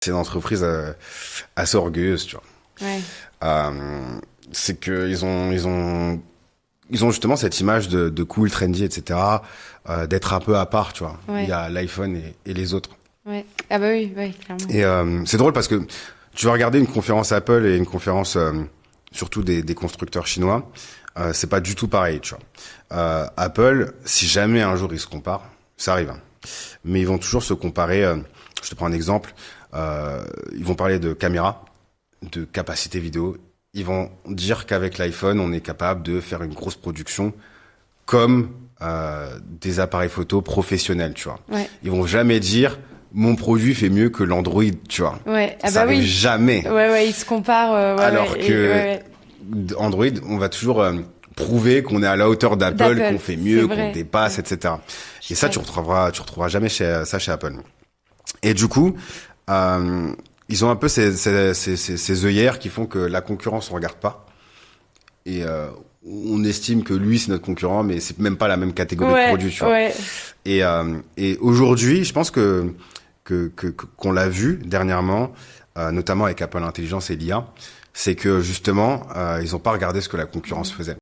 C'est une entreprise assez orgueilleuse, tu vois. Ouais. C'est que ils ont justement cette image de cool, trendy, etc. D'être un peu à part, tu vois. Ouais. Il y a l'iPhone et les autres. Ouais. Ah bah oui, oui, clairement. Et c'est drôle parce que tu vas regarder une conférence Apple et une conférence surtout des constructeurs chinois, c'est pas du tout pareil, tu vois. Apple, si jamais un jour ils se comparent, ça arrive, hein, mais ils vont toujours se comparer. Je te prends un exemple. Ils vont parler de caméra, de capacité vidéo. Ils vont dire qu'avec l'iPhone, on est capable de faire une grosse production comme des appareils photo professionnels, tu vois. Ouais. Ils vont jamais dire mon produit fait mieux que l'Android, tu vois. Ouais. Ah Ça bah arrive oui. jamais. Ouais, ouais, ils se comparent. Ouais, Alors ouais, que ouais, Android, on va toujours prouver qu'on est à la hauteur d'Apple, qu'on fait mieux, c'est qu'on vrai. dépasse, Ouais. etc. Et ça, tu retrouveras jamais ça chez Apple. Et du coup, ils ont un peu ces œillères qui font que la concurrence on regarde pas. Et on estime que lui c'est notre concurrent, mais c'est même pas la même catégorie de Ouais, produits, tu vois. ouais. Et aujourd'hui, je pense qu'on l'a vu dernièrement, notamment avec Apple Intelligence et l'IA, c'est que justement, ils ont pas regardé ce que la concurrence faisait.